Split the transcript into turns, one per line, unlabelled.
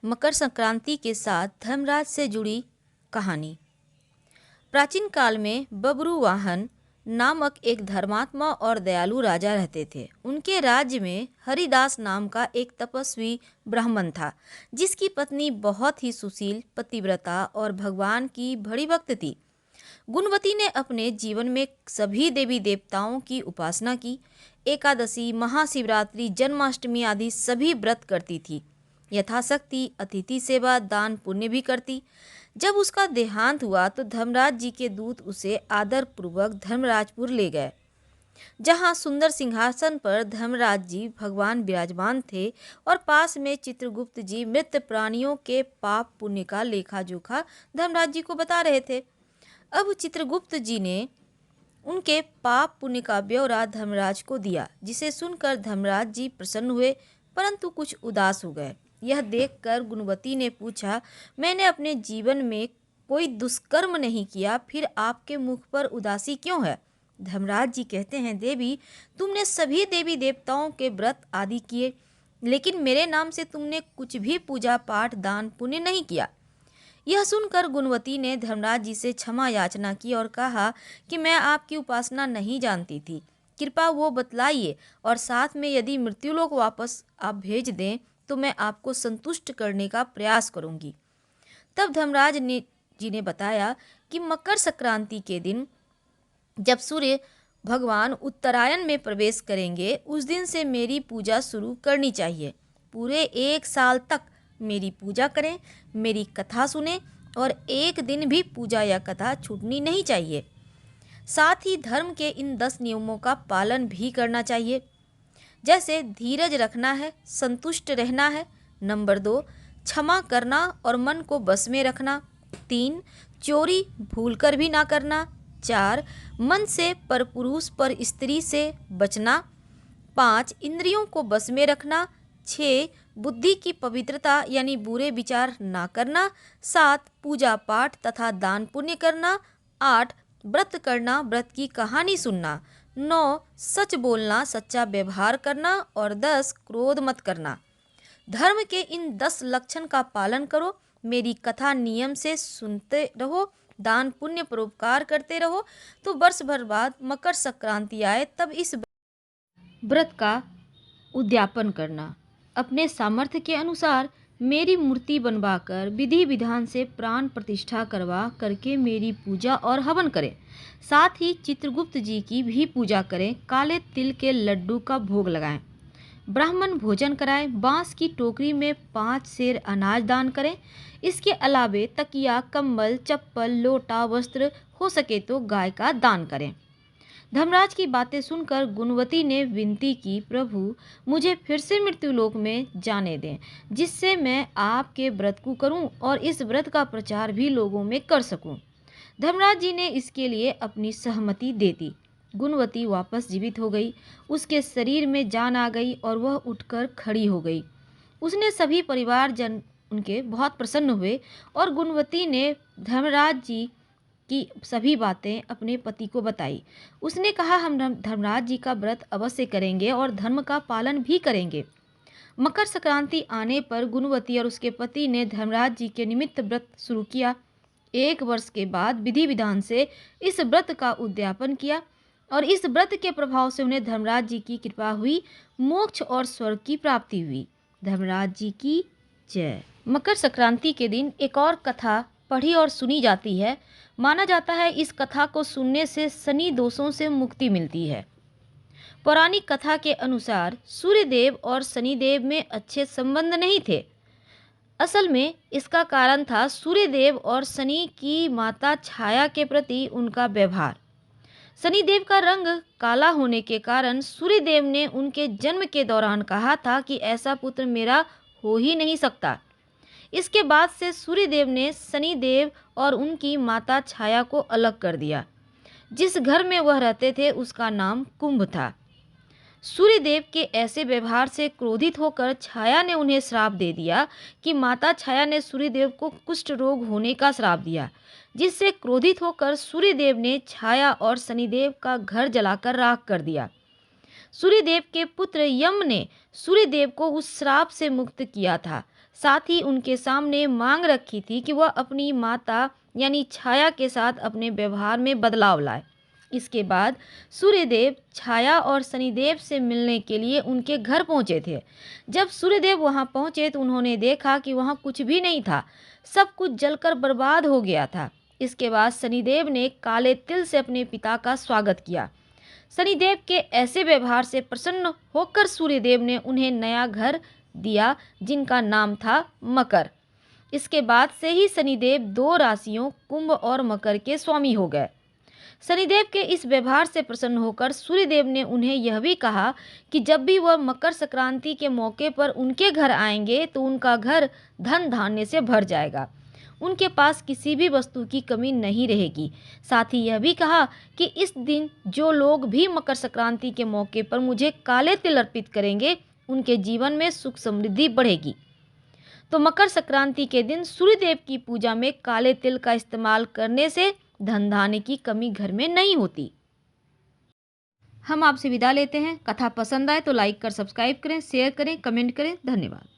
मकर संक्रांति के साथ धर्मराज से जुड़ी कहानी। प्राचीन काल में बब्रुवाहन नामक एक धर्मात्मा और दयालु राजा रहते थे। उनके राज्य में हरिदास नाम का एक तपस्वी ब्राह्मण था, जिसकी पत्नी बहुत ही सुशील, पतिव्रता और भगवान की बड़ी भक्त थी। गुणवती ने अपने जीवन में सभी देवी देवताओं की उपासना की। एकादशी, महाशिवरात्रि, जन्माष्टमी आदि सभी व्रत करती थी। यथाशक्ति अतिथि सेवा, दान पुण्य भी करती। जब उसका देहांत हुआ तो धर्मराज जी के दूत उसे आदर पूर्वक धर्मराजपुर ले गए, जहाँ सुंदर सिंहासन पर धर्मराज जी भगवान विराजमान थे और पास में चित्रगुप्त जी मृत प्राणियों के पाप पुण्य का लेखा जोखा धर्मराज जी को बता रहे थे। अब चित्रगुप्त जी ने उनके पाप पुण्य का ब्यौरा धर्मराज को दिया, जिसे सुनकर धर्मराज जी प्रसन्न हुए, परंतु कुछ उदास हो गए। यह देखकर गुणवती ने पूछा, मैंने अपने जीवन में कोई दुष्कर्म नहीं किया, फिर आपके मुख पर उदासी क्यों है? धर्मराज जी कहते हैं, देवी, तुमने सभी देवी देवताओं के व्रत आदि किए, लेकिन मेरे नाम से तुमने कुछ भी पूजा पाठ दान पुण्य नहीं किया। यह सुनकर गुणवती ने धर्मराज जी से क्षमा याचना की और कहा कि मैं आपकी उपासना नहीं जानती थी, कृपया वो बतलाइए, और साथ में यदि मृत्युलोक वापस आप भेज दें तो मैं आपको संतुष्ट करने का प्रयास करूंगी। तब धर्मराज जी ने बताया कि मकर संक्रांति के दिन जब सूर्य भगवान उत्तरायण में प्रवेश करेंगे, उस दिन से मेरी पूजा शुरू करनी चाहिए। पूरे 1 साल तक मेरी पूजा करें, मेरी कथा सुने और एक दिन भी पूजा या कथा छूटनी नहीं चाहिए। साथ ही धर्म के इन 10 नियमों का पालन भी करना चाहिए, जैसे धीरज रखना है, संतुष्ट रहना है। नंबर 2, क्षमा करना और मन को बस में रखना। 3, चोरी भूलकर भी ना करना। 4, मन से परपुरुष पर स्त्री से बचना। 5, इंद्रियों को बस में रखना। 6, बुद्धि की पवित्रता यानी बुरे विचार ना करना। 7, पूजा पाठ तथा दान पुण्य करना। 8, व्रत करना, व्रत की कहानी सुनना। 9, सच बोलना, सच्चा व्यवहार करना। और 10, क्रोध मत करना। धर्म के इन 10 लक्षण का पालन करो, मेरी कथा नियम से सुनते रहो, दान पुण्य परोपकार करते रहो, तो वर्ष भर बाद मकर संक्रांति आए तब इस व्रत का उद्यापन करना। अपने सामर्थ्य के अनुसार मेरी मूर्ति बनवाकर विधि विधान से प्राण प्रतिष्ठा करवा करके मेरी पूजा और हवन करें। साथ ही चित्रगुप्त जी की भी पूजा करें। काले तिल के लड्डू का भोग लगाएं, ब्राह्मण भोजन कराएं, बांस की टोकरी में 5 सेर अनाज दान करें। इसके अलावे तकिया, कंबल, चप्पल, लोटा, वस्त्र, हो सके तो गाय का दान करें। धर्मराज की बातें सुनकर गुणवती ने विनती की, प्रभु, मुझे फिर से मृत्युलोक में जाने दें, जिससे मैं आपके व्रत को करूं और इस व्रत का प्रचार भी लोगों में कर सकूं। धर्मराज जी ने इसके लिए अपनी सहमति दे दी। गुणवती वापस जीवित हो गई, उसके शरीर में जान आ गई और वह उठकर खड़ी हो गई। उसने सभी परिवारजन उनके बहुत प्रसन्न हुए और गुणवती ने धर्मराज जी की सभी बातें अपने पति को बताई। उसने कहा, हम धर्मराज जी का व्रत अवश्य करेंगे और धर्म का पालन भी करेंगे। मकर संक्रांति आने पर गुणवती और उसके पति ने धर्मराज जी के निमित्त व्रत शुरू किया। 1 वर्ष के बाद विधि विधान से इस व्रत का उद्यापन किया और इस व्रत के प्रभाव से उन्हें धर्मराज जी की कृपा हुई, मोक्ष और स्वर्ग की प्राप्ति हुई। धर्मराज जी की जय। मकर संक्रांति के दिन एक और कथा पढ़ी और सुनी जाती है। माना जाता है इस कथा को सुनने से शनि दोषों से मुक्ति मिलती है। पौराणिक कथा के अनुसार सूर्यदेव और शनिदेव में अच्छे संबंध नहीं थे। असल में इसका कारण था सूर्यदेव और शनि की माता छाया के प्रति उनका व्यवहार। शनिदेव का रंग काला होने के कारण सूर्यदेव ने उनके जन्म के दौरान कहा था कि ऐसा पुत्र मेरा हो ही नहीं सकता। इसके बाद से सूर्यदेव ने शनिदेव और उनकी माता छाया को अलग कर दिया। जिस घर में वह रहते थे उसका नाम कुंभ था। सूर्यदेव के ऐसे व्यवहार से क्रोधित होकर छाया ने उन्हें श्राप दे दिया कि माता छाया ने सूर्यदेव को कुष्ठ रोग होने का श्राप दिया, जिससे क्रोधित होकर सूर्यदेव ने छाया और शनिदेव का घर जलाकर राख कर दिया। सूर्यदेव के पुत्र यम ने सूर्यदेव को उस श्राप से मुक्त किया था। साथ ही उनके सामने मांग रखी थी कि वह अपनी माता यानी छाया के साथ अपने व्यवहार में बदलाव लाए। इसके बाद सूर्यदेव छाया और शनिदेव से मिलने के लिए उनके घर पहुंचे थे। जब सूर्यदेव वहां पहुंचे तो उन्होंने देखा कि वहां कुछ भी नहीं था, सब कुछ जलकर बर्बाद हो गया था। इसके बाद शनिदेव ने काले तिल से अपने पिता का स्वागत किया। शनिदेव के ऐसे व्यवहार से प्रसन्न होकर सूर्यदेव ने उन्हें नया घर दिया, जिनका नाम था मकर। इसके बाद से ही शनिदेव दो राशियों कुंभ और मकर के स्वामी हो गए। शनिदेव के इस व्यवहार से प्रसन्न होकर सूर्यदेव ने उन्हें यह भी कहा कि जब भी वह मकर संक्रांति के मौके पर उनके घर आएंगे तो उनका घर धन धान्य से भर जाएगा, उनके पास किसी भी वस्तु की कमी नहीं रहेगी। साथ ही यह भी कहा कि इस दिन जो लोग भी मकर संक्रांति के मौके पर मुझे काले तिल अर्पित करेंगे, उनके जीवन में सुख समृद्धि बढ़ेगी। तो मकर संक्रांति के दिन सूर्यदेव की पूजा में काले तिल का इस्तेमाल करने से धन धान्य की कमी घर में नहीं होती। हम आपसे विदा लेते हैं। कथा पसंद आए तो लाइक कर सब्सक्राइब करें, शेयर करें, कमेंट करें। धन्यवाद।